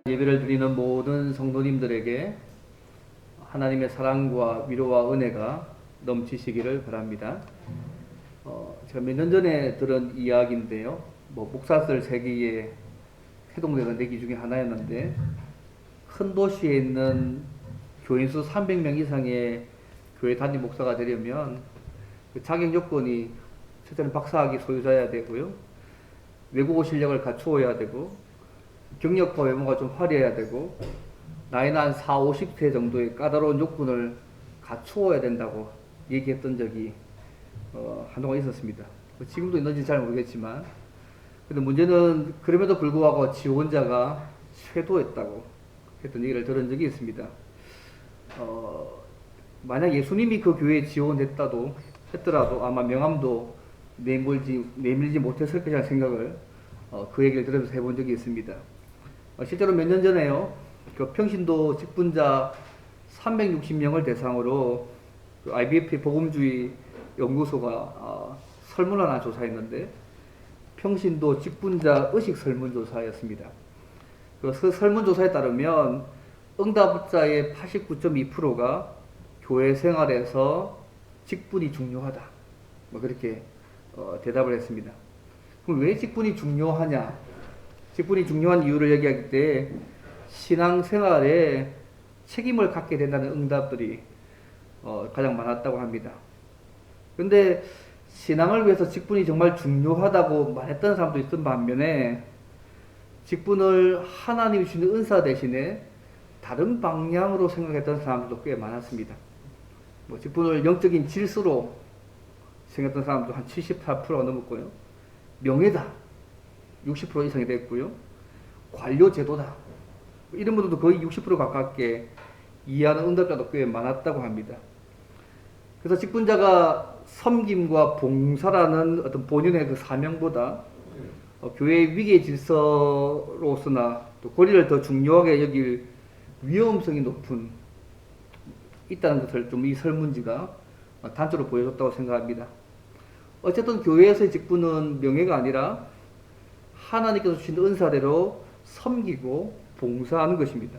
예배를 드리는 모든 성도님들에게 하나님의 사랑과 위로와 은혜가 넘치시기를 바랍니다. 제가 몇 년 전에 들은 이야기인데요. 목사들 세기에 해동되는 내기 중에 하나였는데, 큰 도시에 있는 교인 수 300명 이상의 교회 단임 목사가 되려면 그 자격 요건이 첫째는 박사학위 소유자여야 되고요. 외국어 실력을 갖추어야 되고, 경력과 외모가 좀 화려해야 되고, 나이는 한 40, 50세 정도의 까다로운 요건을 갖추어야 된다고 얘기했던 적이 한동안 있었습니다. 지금도 있는지 잘 모르겠지만, 근데 문제는 그럼에도 불구하고 지원자가 쇄도했다고 했던 얘기를 들은 적이 있습니다. 만약 예수님이 그 교회에 지원했더라도 아마 명함도 내밀지 못했을 것이라는 생각을 그 얘기를 들으면서 해본 적이 있습니다. 실제로 몇 년 전에요, 그 평신도 직분자 360명을 대상으로 그 IBF 복음주의 연구소가 설문을 하나 조사했는데, 평신도 직분자 의식 설문조사였습니다. 그 설문조사에 따르면 응답자의 89.2%가 교회 생활에서 직분이 중요하다, 그렇게 대답을 했습니다. 그럼 왜 직분이 중요하냐? 직분이 중요한 이유를 얘기할 때 신앙생활에 책임을 갖게 된다는 응답들이 가장 많았다고 합니다. 그런데 신앙을 위해서 직분이 정말 중요하다고 말했던 사람도 있던 반면에, 직분을 하나님이 주시는 은사 대신에 다른 방향으로 생각했던 사람들도 꽤 많았습니다. 직분을 영적인 질서로 생각했던 사람도 한 74%가 넘었고요. 명예다, 60% 이상이 됐고요. 관료제도다, 이런 분들도 거의 60% 가깝게 이해하는 응답자도 꽤 많았다고 합니다. 그래서 직분자가 섬김과 봉사라는 어떤 본연의 그 사명보다 교회의 위계 질서로서나 또 권리를 더 중요하게 여길 위험성이 있다는 것을 좀 이 설문지가 단적으로 보여줬다고 생각합니다. 어쨌든 교회에서의 직분은 명예가 아니라 하나님께서 주신 은사대로 섬기고 봉사하는 것입니다.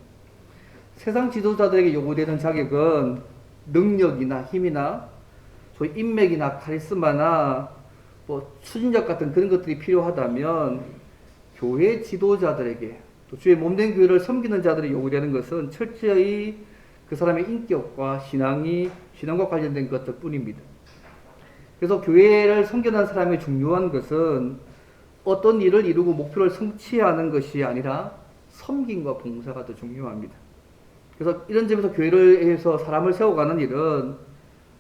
세상 지도자들에게 요구되는 자격은 능력이나 힘이나 소위 인맥이나 카리스마나 추진력 같은 그런 것들이 필요하다면, 교회 지도자들에게 또 주의 몸된 교회를 섬기는 자들이 요구되는 것은 철저히 그 사람의 인격과 신앙과 관련된 것들 뿐입니다. 그래서 교회를 섬겨난 사람의 중요한 것은 어떤 일을 이루고 목표를 성취하는 것이 아니라 섬김과 봉사가 더 중요합니다. 그래서 이런 점에서 교회를 해서 사람을 세워가는 일은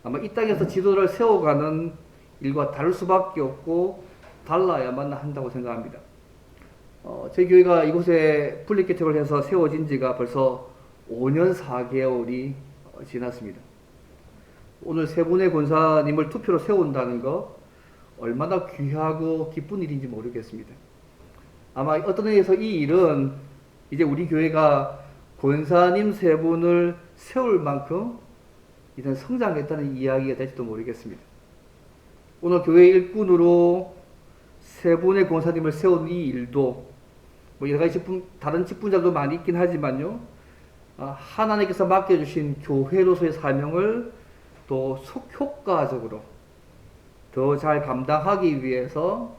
아마 이 땅에서 지도를 세워가는 일과 다를 수밖에 없고 달라야만 한다고 생각합니다. 저희 교회가 이곳에 분립개척을 해서 세워진 지가 벌써 5년 4개월이 지났습니다. 오늘 세 분의 권사님을 투표로 세운다는 거 얼마나 귀하고 기쁜 일인지 모르겠습니다. 아마 어떤 의미에서 이 일은 이제 우리 교회가 권사님 세 분을 세울 만큼 이제 성장했다는 이야기가 될지도 모르겠습니다. 오늘 교회 일꾼으로 세 분의 권사님을 세운 이 일도 여러 가지 다른 직분자도 많이 있긴 하지만요, 하나님께서 맡겨주신 교회로서의 사명을 또 효과적으로 더 잘 감당하기 위해서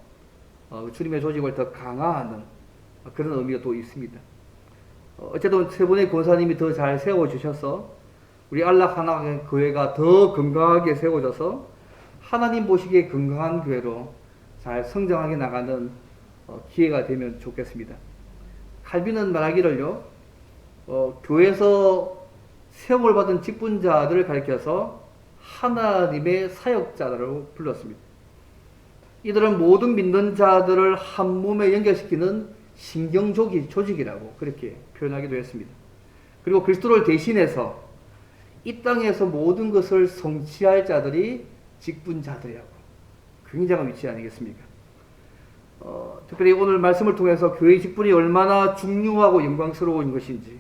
주님의 조직을 더 강화하는 그런 의미가 또 있습니다. 어쨌든 세 분의 권사님이 더 잘 세워주셔서 우리 안락 하나 교회가 더 건강하게 세워져서 하나님 보시기에 건강한 교회로 잘 성장하게 나가는 기회가 되면 좋겠습니다. 칼빈은 말하기를요, 교회에서 세움을 받은 직분자들을 가리켜서 하나님의 사역자라고 불렀습니다. 이들은 모든 믿는 자들을 한 몸에 연결시키는 신경조직이라고 그렇게 표현하기도 했습니다. 그리고 그리스도를 대신해서 이 땅에서 모든 것을 성취할 자들이 직분자들이라고, 굉장한 위치 아니겠습니까? 특별히 오늘 말씀을 통해서 교회의 직분이 얼마나 중요하고 영광스러운 것인지,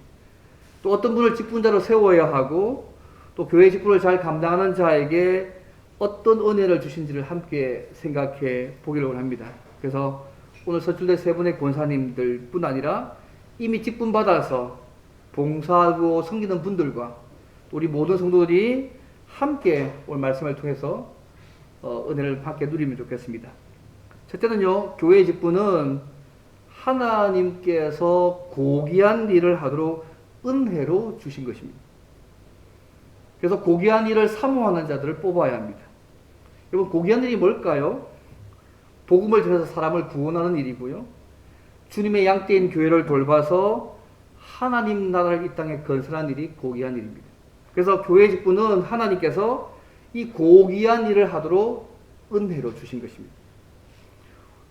또 어떤 분을 직분자로 세워야 하고 또 교회 직분을 잘 감당하는 자에게 어떤 은혜를 주신지를 함께 생각해 보기를 원합니다. 그래서 오늘 서출대 세 분의 권사님들 뿐 아니라 이미 직분 받아서 봉사하고 섬기는 분들과 우리 모든 성도들이 함께 오늘 말씀을 통해서 은혜를 함께 누리면 좋겠습니다. 첫째는요, 교회의 직분은 하나님께서 고귀한 일을 하도록 은혜로 주신 것입니다. 그래서 고귀한 일을 사모하는 자들을 뽑아야 합니다. 여러분, 고귀한 일이 뭘까요? 복음을 전해서 사람을 구원하는 일이고요. 주님의 양떼인 교회를 돌봐서 하나님 나라를 이 땅에 건설하는 일이 고귀한 일입니다. 그래서 교회의 직분은 하나님께서 이 고귀한 일을 하도록 은혜로 주신 것입니다.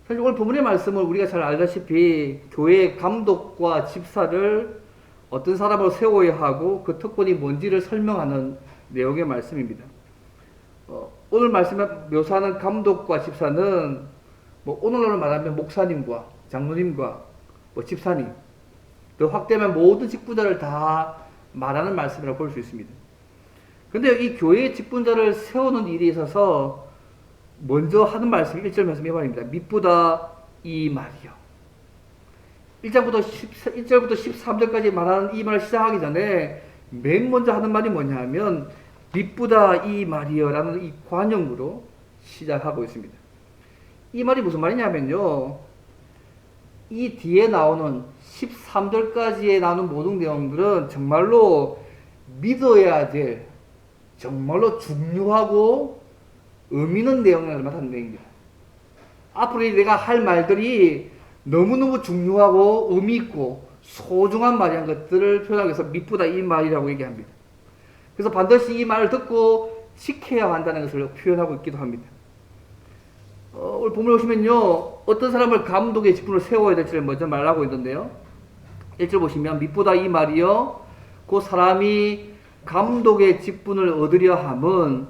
사실 오늘 본문의 말씀은 우리가 잘 알다시피 교회의 감독과 집사를 어떤 사람으로 세워야 하고 그 특권이 뭔지를 설명하는 내용의 말씀입니다. 오늘 말씀에 묘사하는 감독과 집사는 오늘날로 말하면 목사님과 장로님과 집사님, 더 확대하면 모든 직분자를 다 말하는 말씀이라고 볼 수 있습니다. 근데 이 교회의 직분자를 세우는 일에 있어서 먼저 하는 말씀이 1절 말씀이 말입니다. 미쁘다 이 말이요. 1절부터 13절까지 말하는 이 말을 시작하기 전에 맨 먼저 하는 말이 뭐냐 하면 미쁘다 이 말이요 라는 이 관용으로 시작하고 있습니다. 이 말이 무슨 말이냐면요, 이 뒤에 나오는 13절까지에 나오는 모든 내용들은 정말로 믿어야 될 정말로 중요하고 의미 있는 내용을 말하는 내용입니다. 앞으로 내가 할 말들이 너무너무 중요하고 의미 있고 소중한 말이란 것들을 표현하기 위해서 미쁘다 이 말이라고 얘기합니다. 그래서 반드시 이 말을 듣고 지켜야 한다는 것을 표현하고 있기도 합니다. 오늘 본문을 보시면요, 어떤 사람을 감독의 직분을 세워야 될지를 먼저 말하고 있는데요. 1절 보시면 미쁘다 이 말이요 그 사람이 감독의 직분을 얻으려 함은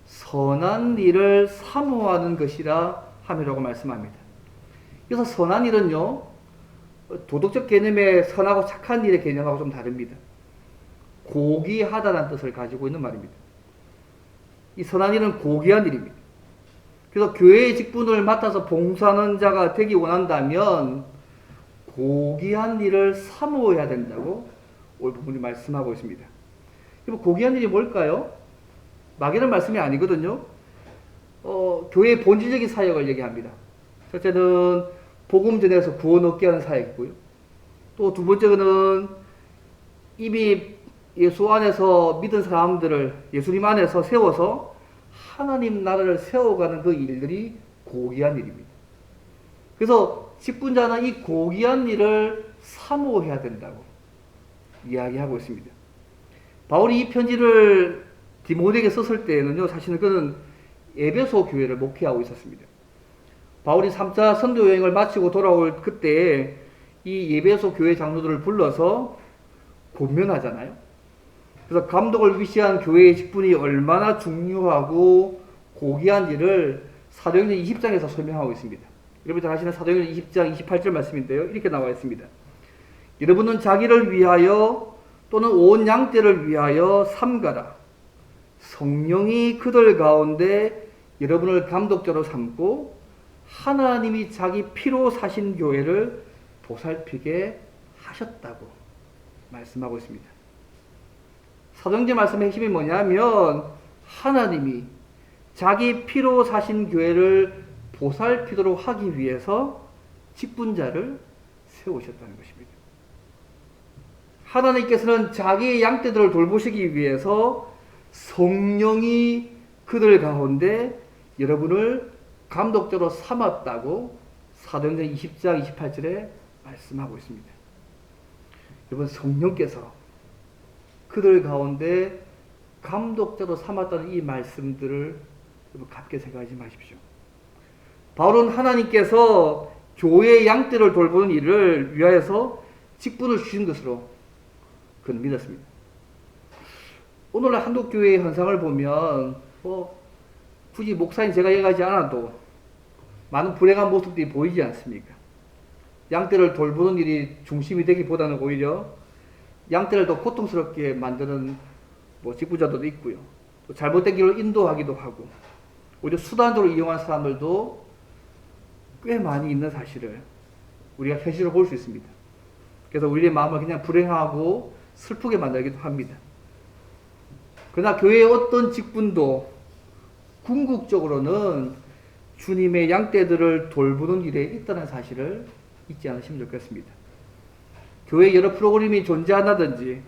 선한 일을 사모하는 것이라 함이라고 말씀합니다. 그래서 선한 일은요, 도덕적 개념의 선하고 착한 일의 개념하고 좀 다릅니다. 고귀하다는 뜻을 가지고 있는 말입니다. 이 선한 일은 고귀한 일입니다. 그래서 교회의 직분을 맡아서 봉사하는 자가 되기 원한다면 고귀한 일을 사모해야 된다고 오늘 본문이 말씀하고 있습니다. 고귀한 일이 뭘까요? 막연한 말씀이 아니거든요. 교회의 본질적인 사역을 얘기합니다. 첫째는 복음 전해서 구원 얻게 하는 사역이고요. 또 두 번째는 이미 예수 안에서 믿은 사람들을 예수님 안에서 세워서 하나님 나라를 세워가는 그 일들이 고귀한 일입니다. 그래서 직분자는 이 고귀한 일을 사모해야 된다고 이야기하고 있습니다. 바울이 이 편지를 디모데에게 썼을 때에는요, 사실은 그는 에베소 교회를 목회하고 있었습니다. 바울이 3차 선교 여행을 마치고 돌아올 그때 이 에베소 교회 장로들을 불러서 권면하잖아요. 그래서 감독을 위시한 교회의 직분이 얼마나 중요하고 고귀한지를 사도행전 20장에서 설명하고 있습니다. 여러분 잘 아시는 사도행전 20장 28절 말씀인데요. 이렇게 나와 있습니다. 여러분은 자기를 위하여 또는 온 양떼를 위하여 삼가라. 성령이 그들 가운데 여러분을 감독자로 삼고 하나님이 자기 피로 사신 교회를 보살피게 하셨다고 말씀하고 있습니다. 사도행전 말씀의 핵심이 뭐냐면 하나님이 자기 피로 사신 교회를 보살피도록 하기 위해서 직분자를 세우셨다는 것입니다. 하나님께서는 자기의 양떼들을 돌보시기 위해서 성령이 그들 가운데 여러분을 감독자로 삼았다고 사도행전 20장 28절에 말씀하고 있습니다. 여러분, 성령께서 그들 가운데 감독자로 삼았다는 이 말씀들을 여러분 가볍게 생각하지 마십시오. 바울은 하나님께서 교회의 양떼를 돌보는 일을 위하여서 직분을 주신 것으로 그는 믿었습니다. 오늘날 한국교회의 현상을 보면 굳이 목사인 제가 얘기하지 않아도 많은 불행한 모습들이 보이지 않습니까? 양떼를 돌보는 일이 중심이 되기보다는 오히려 양떼를 더 고통스럽게 만드는 직분자들도 있고요. 또 잘못된 길로 인도하기도 하고 오히려 수단으로 이용한 사람들도 꽤 많이 있는 사실을 우리가 현실로 볼 수 있습니다. 그래서 우리의 마음을 그냥 불행하고 슬프게 만들기도 합니다. 그러나 교회의 어떤 직분도 궁극적으로는 주님의 양떼들을 돌보는 일에 있다는 사실을 잊지 않으시면 좋겠습니다. 교회에 여러 프로그램이 존재한다든지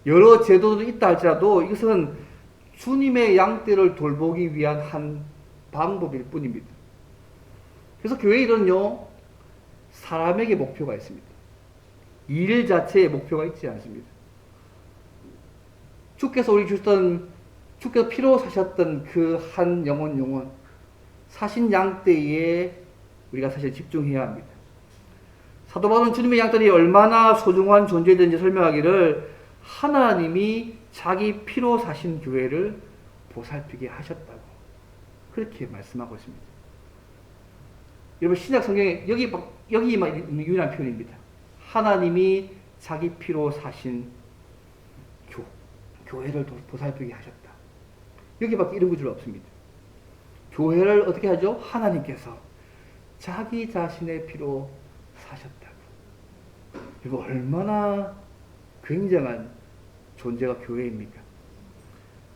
여러 제도들이 있다 할지라도 이것은 주님의 양떼를 돌보기 위한 한 방법일 뿐입니다. 그래서 교회 일은요, 사람에게 목표가 있습니다. 일 자체에 목표가 있지 않습니다. 주께서 주께서 피로 사셨던 그 한 영혼, 사신 양떼에 우리가 사실 집중해야 합니다. 사도 바울은 주님의 양떼들이 얼마나 소중한 존재든지 설명하기를 하나님이 자기 피로 사신 교회를 보살피게 하셨다고 그렇게 말씀하고 있습니다. 여러분 신약 성경에 여기만 있는 유일한 표현입니다. 하나님이 자기 피로 사신 교회를 보살피게 하셨다. 여기밖에 이런 구절 없습니다. 교회를 어떻게 하죠? 하나님께서 자기 자신의 피로 사셨다고. 이거 얼마나 굉장한 존재가 교회입니까?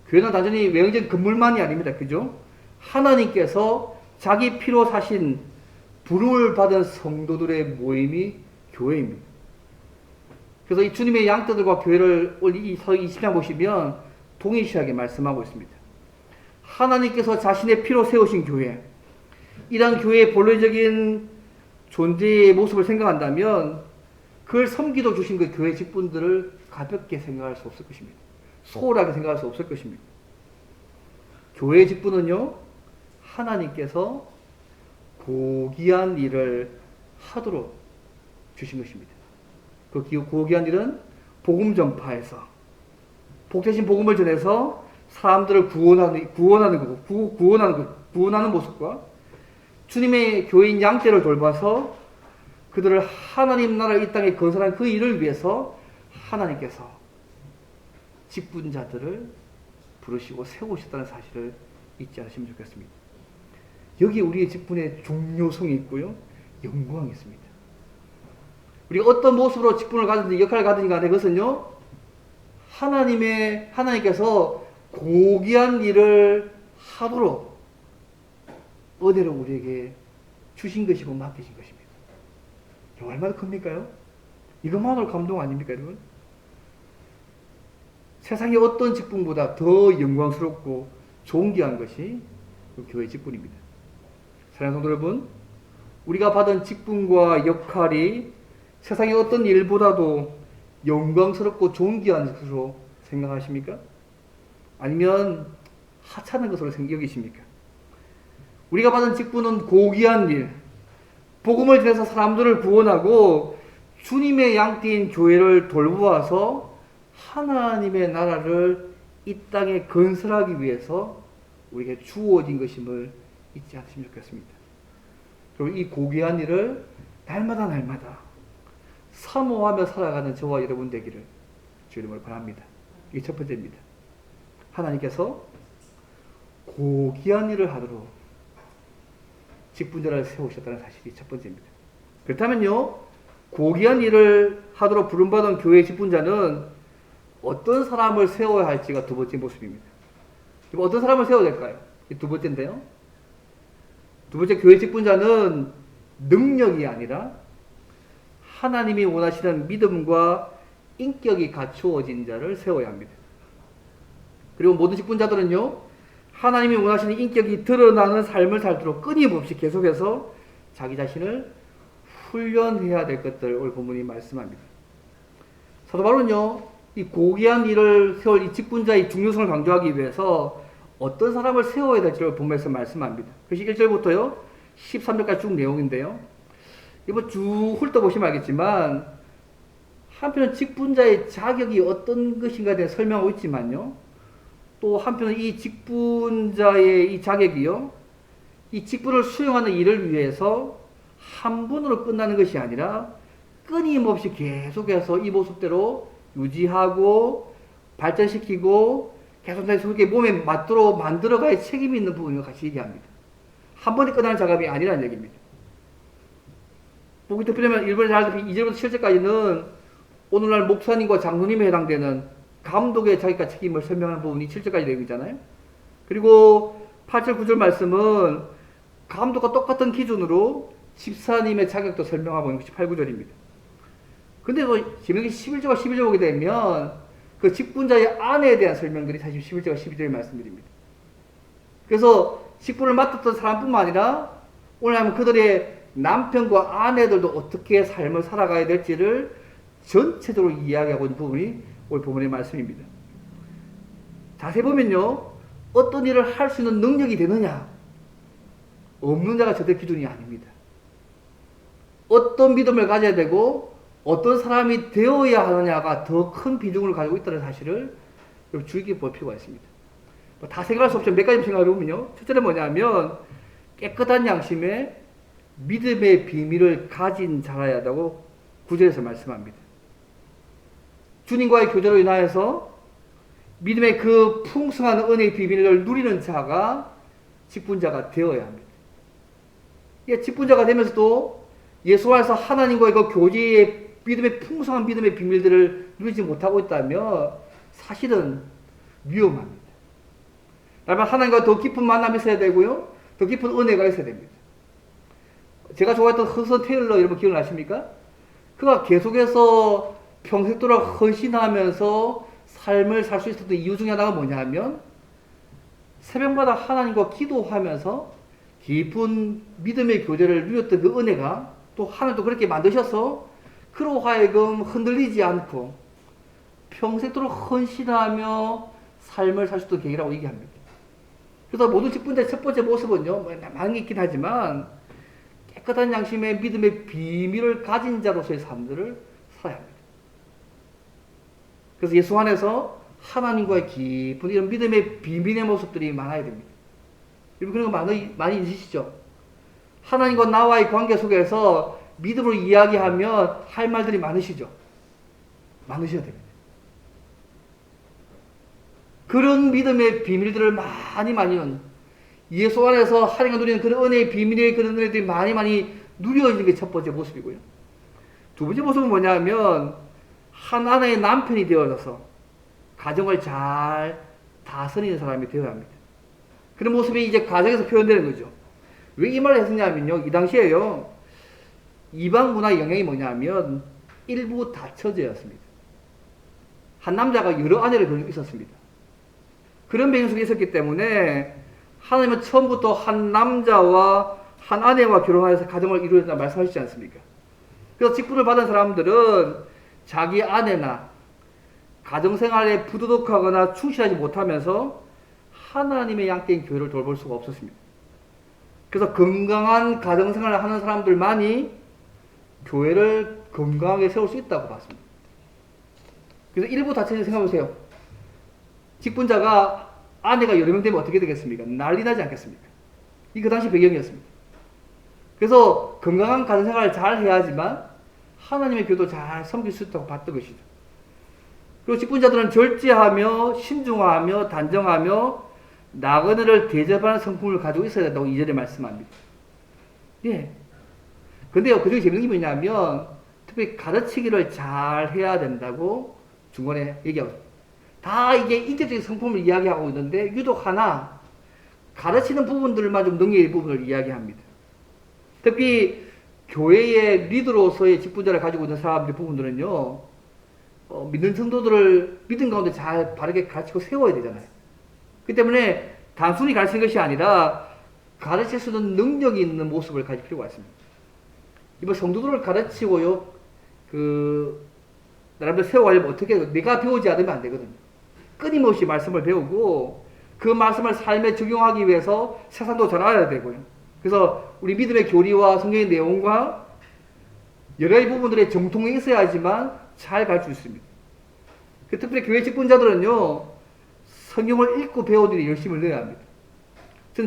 교회는 단순히 외형적인 건물만이 아닙니다. 그죠? 하나님께서 자기 피로 사신 부름을 받은 성도들의 모임이 교회입니다. 그래서 이 주님의 양떼들과 교회를 이 서기 20장 보시면 동일시하게 말씀하고 있습니다. 하나님께서 자신의 피로 세우신 교회, 이러한 교회의 본래적인 존재의 모습을 생각한다면 그걸 섬기도 주신 그 교회 직분들을 가볍게 생각할 수 없을 것입니다. 소홀하게 생각할 수 없을 것입니다. 교회의 직분은요, 하나님께서 고귀한 일을 하도록 주신 것입니다. 그 고귀한 일은 복음 전파에서 복되신 복음을 전해서 사람들을 구원하는 모습과 주님의 교인 양떼를 돌봐서 그들을 하나님 나라 이 땅에 건설한 그 일을 위해서 하나님께서 직분자들을 부르시고 세우셨다는 사실을 잊지 않으시면 좋겠습니다. 여기 우리의 직분의 중요성이 있고요, 영광이 있습니다. 우리가 어떤 모습으로 직분을 가든지 역할을 가든지 간에 그것은요, 하나님께서 고귀한 일을 하도록 은혜로 우리에게 주신 것이고 맡기신 것입니다. 얼마나 큽니까요? 이것만으로 감동 아닙니까, 여러분? 세상의 어떤 직분보다 더 영광스럽고 존귀한 것이 그 교회 직분입니다. 사랑하는 성도 여러분, 우리가 받은 직분과 역할이 세상의 어떤 일보다도 영광스럽고 존귀한 것으로 생각하십니까? 아니면 하찮은 것으로 여기십니까? 우리가 받은 직분은 고귀한 일, 복음을 전해서 사람들을 구원하고 주님의 양떼인 교회를 돌보아서 하나님의 나라를 이 땅에 건설하기 위해서 우리에게 주어진 것임을 잊지 않으시면 좋겠습니다. 그리고 이 고귀한 일을 날마다 사모하며 살아가는 저와 여러분 되기를 주 이름으로 바랍니다. 이게 첫 번째입니다. 하나님께서 고귀한 일을 하도록 직분자를 세우셨다는 사실이 첫 번째입니다. 그렇다면요, 고귀한 일을 하도록 부름받은 교회의 직분자는 어떤 사람을 세워야 할지가 두 번째 모습입니다. 어떤 사람을 세워야 될까요? 이 두 번째인데요. 두 번째, 교회 직분자는 능력이 아니라 하나님이 원하시는 믿음과 인격이 갖추어진 자를 세워야 합니다. 그리고 모든 직분자들은요, 하나님이 원하시는 인격이 드러나는 삶을 살도록 끊임없이 계속해서 자기 자신을 훈련해야 될 것들을 오늘 본문이 말씀합니다. 사도 바울은요, 이 고귀한 일을 세울 이 직분자의 중요성을 강조하기 위해서 어떤 사람을 세워야 될지를 본문에서 말씀합니다. 그것이 1절부터요 13절까지 쭉 내용인데요, 이거 쭉 훑어보시면 알겠지만 한편은 직분자의 자격이 어떤 것인가에 대해 설명하고 있지만요, 또 한편은 이 직분자의 이 자격이요, 이 직분을 수행하는 일을 위해서 한 번으로 끝나는 것이 아니라 끊임없이 계속해서 이 모습대로 유지하고 발전시키고 계속 그게 몸에 맞도록 만들어가야 책임이 있는 부분을 같이 얘기합니다. 한 번에 끝나는 작업이 아니라는 얘기입니다. 보기 특별하면 1절부터 7절까지는 오늘날 목사님과 장로님에 해당되는 감독의 자기가 책임을 설명하는 부분이 7절까지 되어 있잖아요. 그리고 8절 9절 말씀은 감독과 똑같은 기준으로 집사님의 자격도 설명하고 있는 것이 8, 9절입니다. 근데 뭐 지명기 11절과 12절 보게 되면 그 직분자의 아내에 대한 설명들이 사실 11절과 12절의 말씀들입니다. 그래서 직분을 맡았던 사람뿐만 아니라 오늘 하면 그들의 남편과 아내들도 어떻게 삶을 살아가야 될지를 전체적으로 이야기하고 있는 부분이 오늘 본문의 말씀입니다. 자세히 보면요, 어떤 일을 할 수 있는 능력이 되느냐, 없는 자가 절대 기준이 아닙니다. 어떤 믿음을 가져야 되고 어떤 사람이 되어야 하느냐가 더 큰 비중을 가지고 있다는 사실을 주의 깊게 볼 필요가 있습니다. 다 생각할 수 없지만 몇 가지 생각해 보면요, 첫째는 뭐냐면 깨끗한 양심에 믿음의 비밀을 가진 자라야 한다고 9절에서 말씀합니다. 주님과의 교제로 인하여서 믿음의 그 풍성한 은혜의 비밀을 누리는 자가 직분자가 되어야 합니다. 직분자가 되면서도 예수 안에서 하나님과의 그 교제의 믿음의 풍성한 믿음의 비밀들을 누리지 못하고 있다면 사실은 위험합니다. 다만 하나님과 더 깊은 만남이 있어야 되고요, 더 깊은 은혜가 있어야 됩니다. 제가 좋아했던 허슨 테일러 여러분 기억나십니까? 그가 계속해서 평생도록 헌신하면서 삶을 살 수 있었던 이유 중에 하나가 뭐냐면 새벽마다 하나님과 기도하면서 깊은 믿음의 교제를 누렸던 그 은혜가 또 하나님도 그렇게 만드셔서 그로 하여금 흔들리지 않고 평생도록 헌신하며 삶을 살 수 있도록 계기라고 얘기합니다. 그래서 모든 직분자의 첫 번째 모습은요, 많은 게 있긴 하지만 깨끗한 양심의 믿음의 비밀을 가진 자로서의 삶들을 살아야 합니다. 그래서 예수 안에서 하나님과의 깊은 이런 믿음의 비밀의 모습들이 많아야 됩니다. 여러분 그런 거 많이 있으시죠? 하나님과 나와의 관계 속에서 믿음으로 이야기하면 할 말들이 많으시죠? 많으셔야 됩니다. 그런 믿음의 비밀들을 많이 예수 안에서 하나님과 누리는 그런 은혜의 비밀의 그런 은혜들이 많이 누려지는 게 첫 번째 모습이고요. 두 번째 모습은 뭐냐면 한 아내의 남편이 되어져서 가정을 잘 다스리는 사람이 되어야 합니다. 그런 모습이 이제 가정에서 표현되는 거죠. 왜 이 말을 했느냐면요, 이 당시에요, 이방 문화의 영향이 뭐냐면 일부 다처제였습니다. 한 남자가 여러 아내를 가지고 있었습니다. 그런 배경 속에 있었기 때문에 하나님은 처음부터 한 남자와 한 아내와 결혼하여서 가정을 이루어야 된다고 말씀하시지 않습니까? 그래서 직분을 받은 사람들은 자기 아내나 가정생활에 부도덕하거나 충실하지 못하면서 하나님의 양떼인 교회를 돌볼 수가 없었습니다. 그래서 건강한 가정생활을 하는 사람들만이 교회를 건강하게 세울 수 있다고 봤습니다. 그래서 일부 다처제 생각해보세요. 직분자가 아내가 여러 명 되면 어떻게 되겠습니까? 난리 나지 않겠습니까? 이 그 당시 배경이었습니다. 그래서 건강한 가정생활을 잘 해야지만 하나님의 교도 잘 섬길 수 있다고 봤던 것이죠. 그리고 직분자들은 절제하며 신중하며 단정하며 나그네를 대접하는 성품을 가지고 있어야 된다고 2절에 말씀합니다. 예. 근데요, 그 중에 재밌는 게 뭐냐면 특별히 가르치기를 잘 해야 된다고 중간에 얘기하고 있습니다. 다 이게 인격적인 성품을 이야기하고 있는데 유독 하나 가르치는 부분들만 좀 능력의 부분을 이야기합니다. 특히 교회의 리더로서의 직분자를 가지고 있는 사람들의 부분들은요, 믿는 성도들을 믿음 가운데 잘 바르게 가르치고 세워야 되잖아요. 그렇기 때문에 단순히 가르치는 것이 아니라 가르칠 수 있는 능력이 있는 모습을 가질 필요가 있습니다. 이번 성도들을 가르치고요, 나름대로 세워가려면 어떻게 해요? 내가 배우지 않으면 안 되거든요. 끊임없이 말씀을 배우고 그 말씀을 삶에 적용하기 위해서 세상도 잘 알아야 되고요. 그래서 우리 믿음의 교리와 성경의 내용과 여러 가지 부분들의 정통이 있어야지만 잘 갈 수 있습니다. 특별히 교회 직분자들은요, 성경을 읽고 배우는 데 열심을 내야 합니다.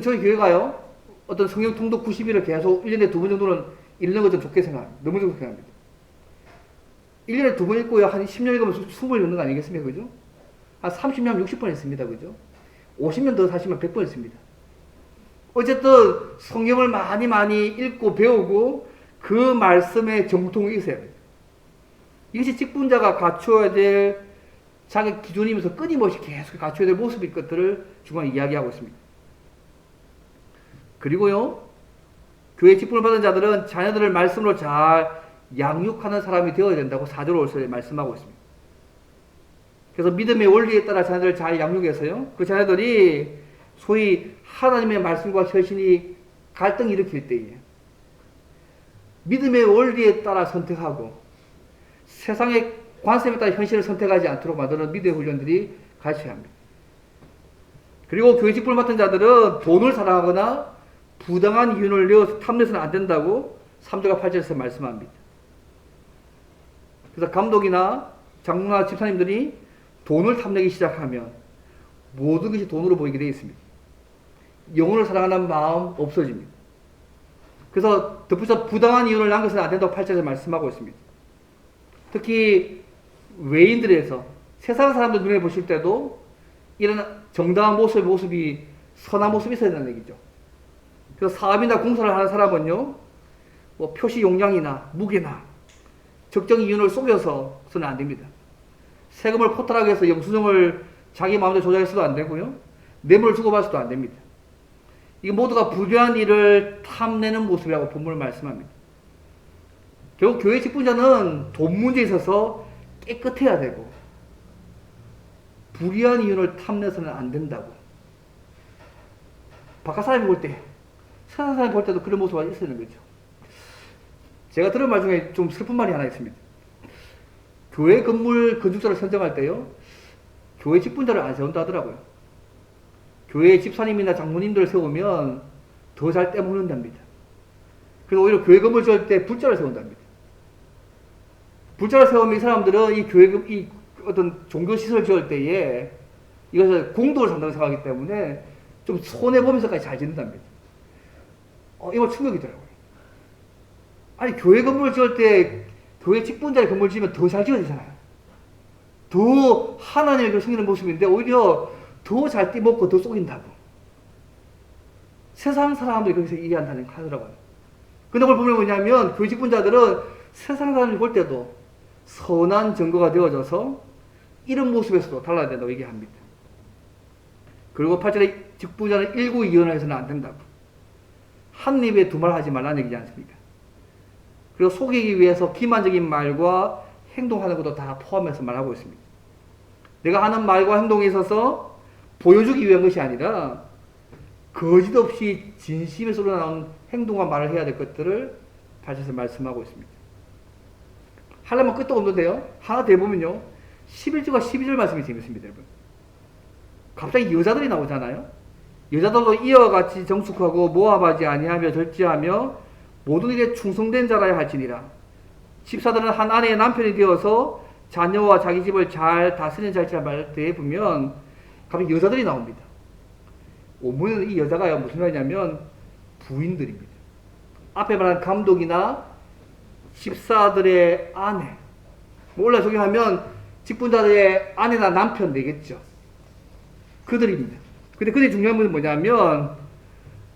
저희 교회가요, 어떤 성경 통독 90일을 계속 1년에 2번 정도는 읽는 거 좀 좋게 생각합니다. 너무 좋게 생각합니다. 1년에 2번 읽고요, 한 10년 읽으면 20번 읽는 거 아니겠습니까? 그죠? 한 30년, 60번 했습니다. 그죠? 50년 더 사시면 100번 했습니다. 어쨌든 성경을 많이 읽고 배우고 그 말씀에 정통이 있어야 돼요. 이것이 직분자가 갖추어야 될 자기 기준이면서 끊임없이 계속 갖춰야 될 모습일 것들을 중간에 이야기하고 있습니다. 그리고요, 교회 직분을 받은 자들은 자녀들을 말씀으로 잘 양육하는 사람이 되어야 된다고 4절 5절에 말씀하고 있습니다. 그래서 믿음의 원리에 따라 자녀들을 잘 양육해서요, 그 자녀들이 소위 하나님의 말씀과 혈신이 갈등을 일으킬 때에 믿음의 원리에 따라 선택하고 세상의 관습에 따라 현실을 선택하지 않도록 만드는 믿음의 훈련들이 가르쳐야 합니다. 그리고 교회 직분을 맡은 자들은 돈을 사랑하거나 부당한 이윤을 내어서 탐내서는 안 된다고 3절과 8절에서 말씀합니다. 그래서 감독이나 장로나 집사님들이 돈을 탐내기 시작하면 모든 것이 돈으로 보이게 되어 있습니다. 영혼을 사랑하는 마음 없어집니다. 그래서 덧붙여 부당한 이윤을 남겨서는 안 된다고 8절에서 말씀하고 있습니다. 특히 외인들에서 세상 사람들 눈에 보실 때도 이런 정당한 모습이 선한 모습이 있어야 된다는 얘기죠. 그래서 사업이나 공사를 하는 사람은요, 뭐 표시 용량이나 무게나 적정 이윤을 속여서는 안 됩니다. 세금을 포탈하기 위해서 영수증을 자기 마음대로 조작해서도 안 되고요, 뇌물을 주고받아서도 안 됩니다. 이게 모두가 부유한 일을 탐내는 모습이라고 본문을 말씀합니다. 결국 교회 직분자는 돈 문제에 있어서 깨끗해야 되고 불의한 이윤을 탐내서는 안 된다고. 바깥 사람이 볼 때, 세상 사람이 볼 때도 그런 모습이 있어야 되는 거죠. 제가 들은 말 중에 좀 슬픈 말이 하나 있습니다. 교회 건물 건축자를 선정할 때요, 교회 직분자를 안 세운다 하더라고요. 교회 집사님이나 장로님들을 세우면 더 잘 떼먹는답니다. 그래서 오히려 교회 건물 지을 때 불자를 세운답니다. 불자를 세우면 이 사람들은 이 어떤 종교시설을 지을 때에 이것을 공도를 산다고 생각하기 때문에 좀 손해보면서까지 잘 짓는답니다. 이거 충격이더라고요. 아니, 교회 건물 지을 때 교회 직분자의 건물 지으면 더 잘 지어지잖아요. 더 하나님의 섬기는 모습인데 오히려 더 잘 띠먹고 더 속인다고. 세상 사람들이 그렇게 이해한다는 거 하더라고요. 근데 그걸 보면 뭐냐면 교회 직분자들은 세상 사람들이 볼 때도 선한 증거가 되어져서 이런 모습에서도 달라야 된다고 얘기합니다. 그리고 8절에 직분자는 일구이연을 해서는 안 된다고. 한 입에 두 말 하지 말라는 얘기지 않습니까? 그리고 속이기 위해서 기만적인 말과 행동하는 것도 다 포함해서 말하고 있습니다. 내가 하는 말과 행동에 있어서 보여주기 위한 것이 아니라 거짓 없이 진심에서 우러나오는 행동과 말을 해야 될 것들을 8절에서 말씀하고 있습니다. 하려면 끝도 없는데요, 하나 더 보면요, 11절과 12절 말씀이 재밌습니다, 여러분. 갑자기 여자들이 나오잖아요. 여자들도 이와 같이 정숙하고 모함하지 아니하며 절제하며 모든 일에 충성된 자라야 할지니라. 집사들은 한 아내의 남편이 되어서 자녀와 자기 집을 잘 다스리는 자리라 말때 보면 갑자기 여자들이 나옵니다. 오문에는 이 여자가 무슨 말이냐면 부인들입니다. 앞에 말한 감독이나 집사들의 아내, 원래 저기 하면 직분자들의 아내나 남편 되겠죠. 그들입니다. 근데 그들이 중요한 것은 뭐냐면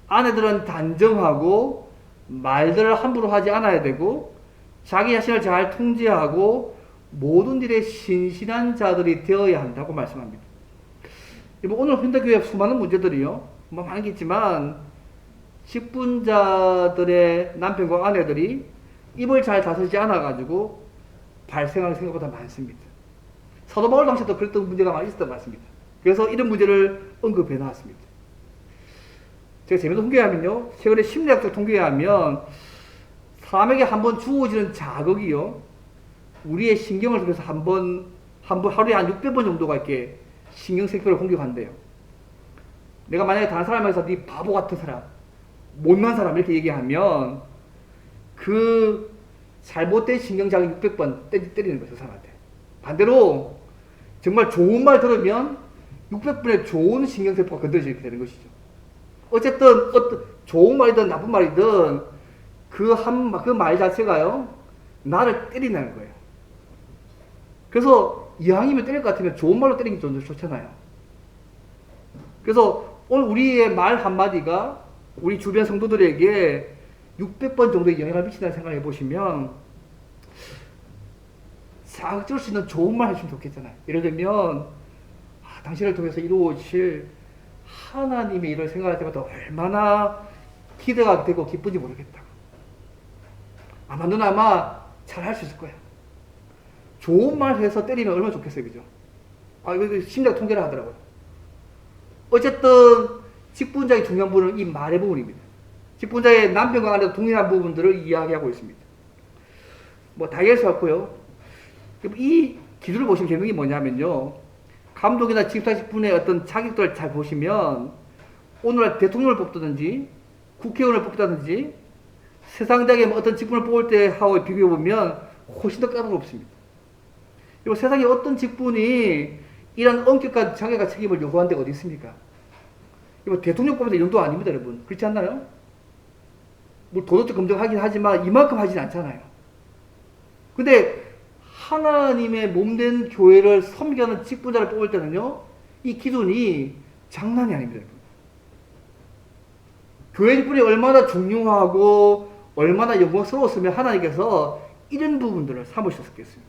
아내들은 단정하고 말들을 함부로 하지 않아야 되고 자기 자신을 잘 통제하고 모든 일에 신실한 자들이 되어야 한다고 말씀합니다. 오늘 현대교회 수많은 문제들이요, 많은 게 있지만 직분자들의 남편과 아내들이 입을 잘 다스리지 않아가지고 발생하는 생각보다 많습니다. 사도 바울 당시에도 그랬던 문제가 많이 있었던 것 같습니다. 그래서 이런 문제를 언급해 놨습니다. 제가 재미있는 통계에 하면요, 최근에 심리학적 통계에 하면 사람에게 한번 주어지는 자극이요, 우리의 신경을 통해서 하루에 한 600번 정도가 이렇게 신경세포를 공격한대요. 내가 만약에 다른 사람에서 네 바보 같은 사람, 못난 사람 이렇게 얘기하면 그 잘못된 신경자극 600번 때리는 거죠, 그 사람한테. 반대로 정말 좋은 말 들으면 600번의 좋은 신경세포가 건드려지게 되는 것이죠. 어쨌든 어떤 좋은 말이든 나쁜 말이든 그 말 자체가요, 나를 때린다는 거예요. 그래서 이왕이면 때릴 것 같으면 좋은 말로 때리는 게 좀 좋잖아요. 그래서 오늘 우리의 말 한마디가 우리 주변 성도들에게 600번 정도의 영향을 미친다는 생각을 해보시면 자극적일 수 있는 좋은 말 해주면 좋겠잖아요. 예를 들면 당신을 통해서 이루어질 하나님의 일을 생각할 때마다 얼마나 기대가 되고 기쁜지 모르겠다. 아마 너는 아마 잘할 수 있을 거야. 좋은 말 해서 때리면 얼마나 좋겠어요, 그죠? 이거 심리학 통계를 하더라고요. 어쨌든 직분자의 중요한 부분은 이 말의 부분입니다. 직분자의 남편과 아내도 동일한 부분들을 이야기하고 있습니다. 다 이해했었고요. 이 기준을 보시면 제목이 뭐냐면요. 감독이나 집사 직분의 어떤 자격들을 잘 보시면 오늘날 대통령을 뽑든지 국회의원을 뽑다든지 세상적인 어떤 직분을 뽑을 때 하고 비교해보면 훨씬 더 까다롭습니다. 그리고 세상에 어떤 직분이 이런 엄격한 자격과 책임을 요구하는 데가 어디 있습니까? 대통령 뽑을 때 이 정도 아닙니다, 여러분. 그렇지 않나요? 도덕적 검증하긴 하지만 이만큼 하진 않잖아요. 근데 하나님의 몸된 교회를 섬기는 직분자를 뽑을 때는요, 이 기준이 장난이 아닙니다, 여러분. 교회 직분이 얼마나 중요하고 얼마나 영광스러웠으면 하나님께서 이런 부분들을 삼으셨겠어요.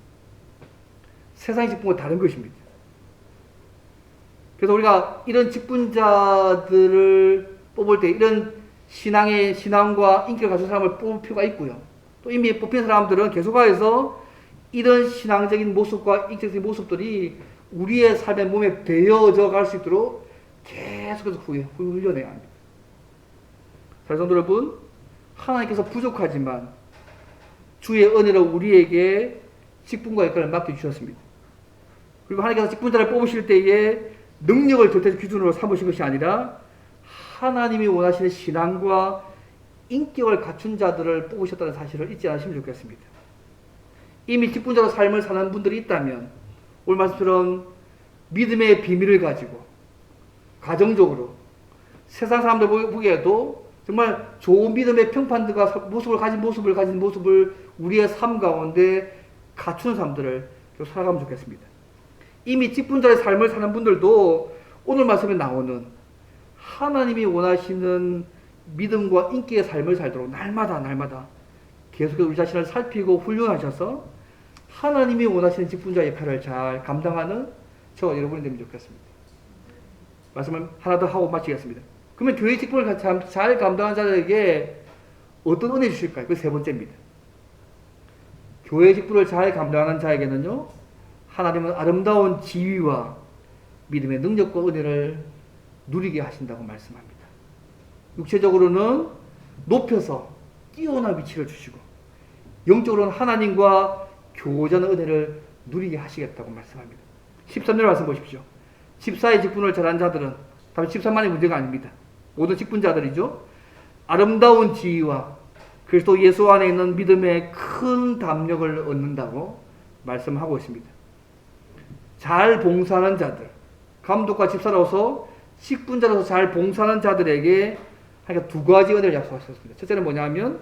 세상의 직분과 다른 것입니다. 그래서 우리가 이런 직분자들을 뽑을 때 이런 신앙과 인기를 가진 사람을 뽑을 필요가 있고요. 또 이미 뽑힌 사람들은 계속해서 이런 신앙적인 모습과 인격적인 모습들이 우리의 삶의 몸에 배어져 갈 수 있도록 계속해서 훈련해야 합니다. 성도 여러분, 하나님께서 부족하지만 주의 은혜로 우리에게 직분과 역할을 맡겨주셨습니다. 그리고 하나님께서 직분자를 뽑으실 때에 능력을 절대 기준으로 삼으신 것이 아니라 하나님이 원하시는 신앙과 인격을 갖춘 자들을 뽑으셨다는 사실을 잊지 않으시면 좋겠습니다. 이미 직분자로 삶을 사는 분들이 있다면 오늘 말씀처럼 믿음의 비밀을 가지고 가정적으로 세상 사람들 보기에도 정말 좋은 믿음의 평판들과 모습을 가진 우리의 삶 가운데 갖추는 사람들을 살아가면 좋겠습니다. 이미 직분자의 삶을 사는 분들도 오늘 말씀에 나오는 하나님이 원하시는 믿음과 인기의 삶을 살도록 날마다 계속해서 우리 자신을 살피고 훈련하셔서 하나님이 원하시는 직분자 역할을 잘 감당하는 저와 여러분이 되면 좋겠습니다. 말씀을 하나 더 하고 마치겠습니다. 그러면 교회 직분을 잘 감당하는 자들에게 어떤 은혜 주실까요? 그 세 번째입니다. 교회 직분을 잘 감당하는 자에게는요, 하나님은 아름다운 지위와 믿음의 능력과 은혜를 누리게 하신다고 말씀합니다. 육체적으로는 높여서 뛰어난 위치를 주시고 영적으로는 하나님과 교제하는 은혜를 누리게 하시겠다고 말씀합니다. 13절 말씀 보십시오. 집사의 직분을 잘한 자들은 다른 집사만의 문제가 아닙니다. 모든 직분자들이죠. 아름다운 지위와 그리스도 예수 안에 있는 믿음의 큰 담력을 얻는다고 말씀하고 있습니다. 잘 봉사하는 자들, 감독과 집사로서 직분자로서 잘 봉사하는 자들에게 하니까 두 가지 은혜를 약속하셨습니다. 첫째는 뭐냐면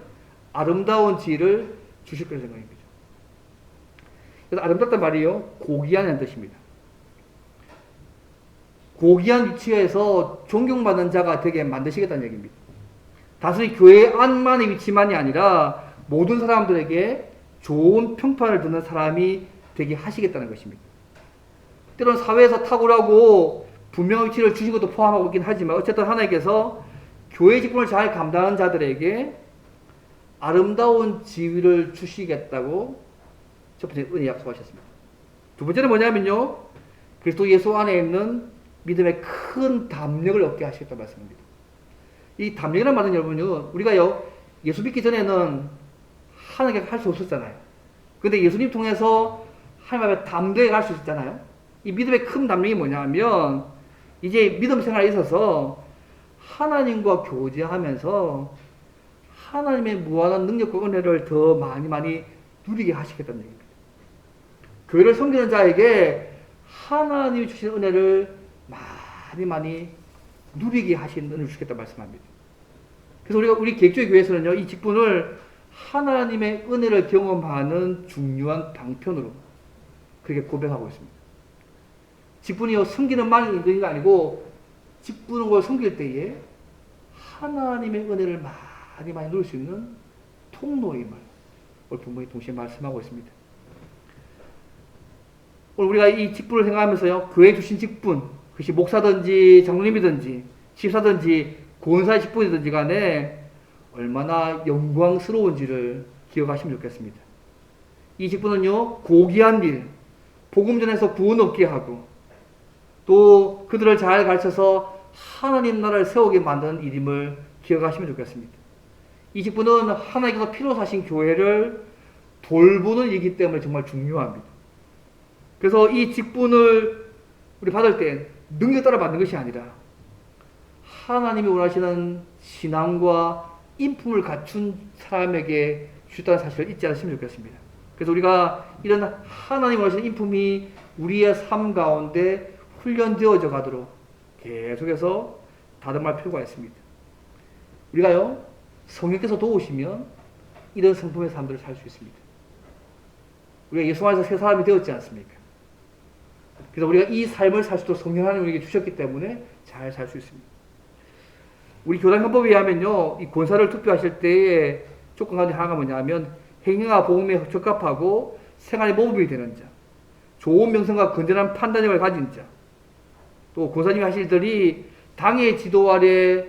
아름다운 지위를 주실 거라는 생각입니다. 그래서 아름답단 말이요, 고귀한 뜻입니다. 고귀한 위치에서 존경받는 자가 되게 만드시겠다는 얘기입니다. 단순히 교회 안만의 위치만이 아니라 모든 사람들에게 좋은 평판을 듣는 사람이 되게 하시겠다는 것입니다. 때로는 사회에서 탁월하고 분명한 위치를 주신 것도 포함하고 있긴 하지만 어쨌든 하나님께서 교회 직분을 잘 감당하는 자들에게 아름다운 지위를 주시겠다고 첫 번째 은혜 약속하셨습니다. 두 번째는 뭐냐면요, 그리스도 예수 안에 있는 믿음의 큰 담력을 얻게 하시겠다는 말씀입니다. 이 담력이라는 말은 여러분요, 우리가요, 예수 믿기 전에는 하나님께 할 수 없었잖아요. 근데 예수님 통해서 하나님 앞에 담대하게 갈 수 있잖아요. 이 믿음의 큰 담력이 뭐냐면 이제 믿음 생활에 있어서 하나님과 교제하면서 하나님의 무한한 능력과 은혜를 더 많이 누리게 하시겠다는 얘기입니다. 교회를 섬기는 자에게 하나님이 주신 은혜를 많이 누리게 하신 은혜를 주시겠다고 말씀합니다. 그래서 우리 개혁주의 교회에서는요, 이 직분을 하나님의 은혜를 경험하는 중요한 방편으로 그렇게 고백하고 있습니다. 직분이요, 섬기는 만이 있는 게 아니고 직분을 섬길 때에 하나님의 은혜를 많이 누릴 수 있는 통로임을 오늘 본문이 동시에 말씀하고 있습니다. 오늘 우리가 이 직분을 생각하면서요, 교회 주신 직분, 그것이 목사든지 장로님이든지 집사든지 권사의 직분이든지 간에 얼마나 영광스러운지를 기억하시면 좋겠습니다. 이 직분은요, 고귀한 일, 복음 전에서 구원 얻게 하고 또 그들을 잘 가르쳐서 하나님 나라를 세우게 만드는 일임을 기억하시면 좋겠습니다. 이 직분은 하나님께서 피로 사신 교회를 돌보는 일이기 때문에 정말 중요합니다. 그래서 이 직분을 우리 받을 때 능력 따라 받는 것이 아니라 하나님이 원하시는 신앙과 인품을 갖춘 사람에게 주셨다는 사실을 잊지 않으시면 좋겠습니다. 그래서 우리가 이런 하나님 원하시는 인품이 우리의 삶 가운데 훈련되어져 가도록 계속해서 다듬을 필요가 있습니다. 우리가요, 성령께서 도우시면 이런 성품의 사람들을 살 수 있습니다. 우리가 예수 안에서 새 사람이 되었지 않습니까? 그래서 우리가 이 삶을 살 수 있도록 성령 하나님이 우리에게 주셨기 때문에 잘 살 수 있습니다. 우리 교단 헌법에 의하면요, 이 권사를 투표하실 때의 조건 가운데 하나가 뭐냐면 행위와 복음에 적합하고 생활의 모범이 되는 자, 좋은 명성과 건전한 판단력을 가진 자, 또 권사님이 하실 일들이 당의 지도 아래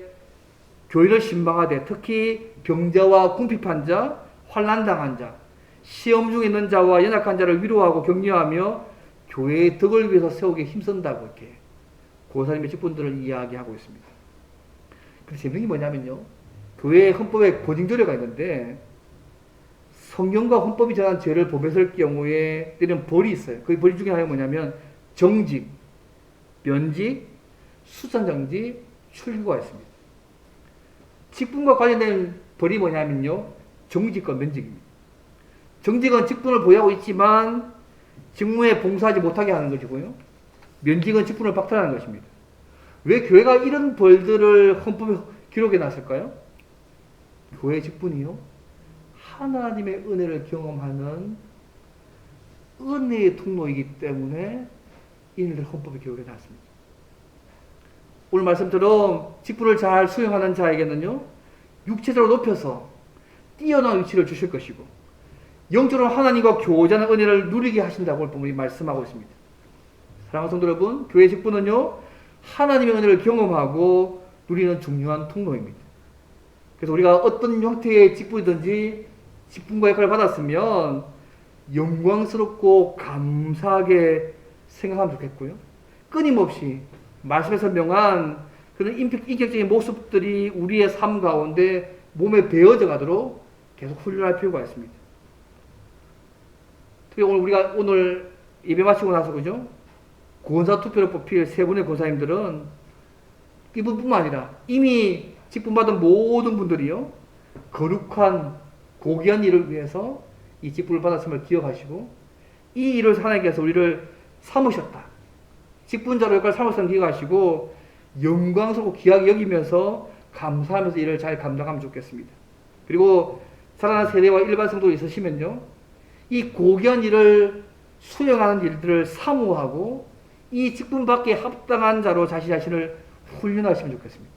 교인을 신방하되 특히 병자와 궁핍한 자, 환난당한 자, 시험 중에 있는 자와 연약한 자를 위로하고 격려하며 교회의 덕을 위해서 세우기에 힘쓴다고 이렇게 권사님의 직분들을 이야기하고 있습니다. 그래서 재밌는 게 뭐냐면요, 교회 헌법에 고징조례가 있는데 성경과 헌법이 정한 죄를 범했을 경우에 내리는 벌이 있어요. 그 벌 중에 하나가 뭐냐면 정직, 면직, 수산정지, 출교가 있습니다. 직분과 관련된 벌이 뭐냐면요, 정직과 면직입니다. 정직은 직분을 보유하고 있지만 직무에 봉사하지 못하게 하는 것이고요, 면직은 직분을 박탈하는 것입니다. 왜 교회가 이런 벌들을 헌법에 기록해 놨을까요? 교회 직분이요, 하나님의 은혜를 경험하는 은혜의 통로이기 때문에 이들을 헌법에 기록해 놨습니다. 오늘 말씀처럼 직분을 잘 수행하는 자에게는요, 육체적으로 높여서 뛰어난 위치를 주실 것이고 영적으로 하나님과 교제하는 은혜를 누리게 하신다고 오늘 본문이 말씀하고 있습니다. 사랑하는 성도 여러분, 교회 직분은요, 하나님의 은혜를 경험하고 누리는 중요한 통로입니다. 그래서 우리가 어떤 형태의 직분이든지 직분과 역할을 받았으면 영광스럽고 감사하게 생각하면 좋겠고요, 끊임없이 말씀에서 명한 그런 인격적인 모습들이 우리의 삶 가운데 몸에 배어져 가도록 계속 훈련할 필요가 있습니다. 특히 우리가 오늘 예배 마치고 나서 그죠? 권사 투표로 뽑힐 세 분의 권사님들은 이분뿐만 아니라 이미 직분 받은 모든 분들이요, 거룩한 고귀한 일을 위해서 이 직분을 받았음을 기억하시고 이 일을 하나님께서 우리를 삼으셨다, 직분자로 역할을 삼으셨다는 기억하시고 영광스럽고 귀하게 여기면서 감사하면서 일을 잘 감당하면 좋겠습니다. 그리고 사랑하는 세대와 일반 성도가 있으시면요, 이 고귀한 일을 수행하는 일들을 사모하고 이 직분받기에 합당한 자로 자신을 훈련하시면 좋겠습니다.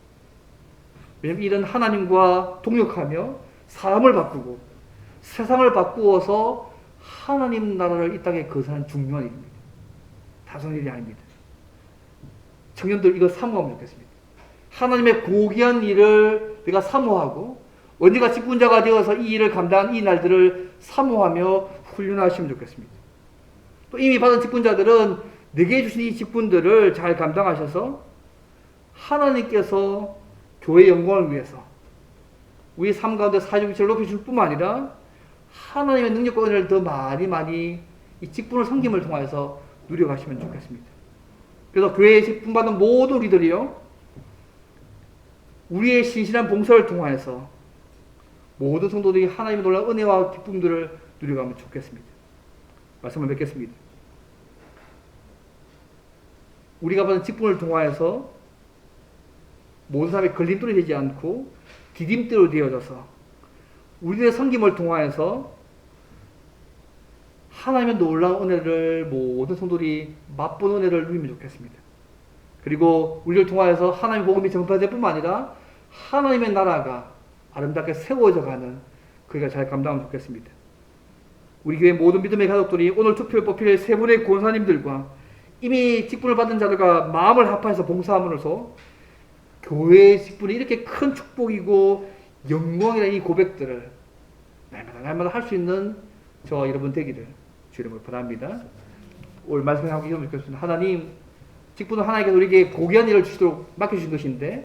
왜냐하면 이런 하나님과 동역하며 사람을 바꾸고 세상을 바꾸어서 하나님 나라를 이 땅에 거사하는 중요한 일입니다. 다소한 일이 아닙니다. 청년들 이거 사모하면 좋겠습니다. 하나님의 고귀한 일을 내가 사모하고 언제가 직분자가 되어서 이 일을 감당한 이 날들을 사모하며 훈련하시면 좋겠습니다. 또 이미 받은 직분자들은 내게 주신 이 직분들을 잘 감당하셔서 하나님께서 교회의 영광을 위해서 우리 삶 가운데 사회적 위치를 높여줄 뿐만 아니라 하나님의 능력과 은혜를 더 많이 이 직분을 섬김을 통해서 누려가시면 좋겠습니다. 그래서 교회에 직분 받은 모든 우리들이요, 우리의 신실한 봉사를 통해서 모든 성도들이 하나님의 놀라운 은혜와 기쁨들을 누려가면 좋겠습니다. 말씀을 맺겠습니다. 우리가 받은 직분을 통하여서 모든 사람이 걸림돌이 되지 않고 디딤대로 되어져서 우리의 섬김을 통하여서 하나님의 놀라운 은혜를 모든 성도들이 맛본 은혜를 누리면 좋겠습니다. 그리고 우리를 통하여서 하나님의 복음이 전파될 뿐만 아니라 하나님의 나라가 아름답게 세워져 가는 그가 잘 감당하면 좋겠습니다. 우리 교회 모든 믿음의 가족들이 오늘 투표에 뽑힐 세 분의 권사님들과 이미 직분을 받은 자들과 마음을 합하여서 봉사함으로써 교회의 직분이 이렇게 큰 축복이고 영광이라는 이 고백들을 날마다 할 수 있는 저 여러분 되기를 주 이름으로 바랍니다. 오늘 말씀하고 기도하면 좋겠습니다. 하나님, 직분은 하나님께서 우리에게 고귀한 일을 주시도록 맡겨주신 것인데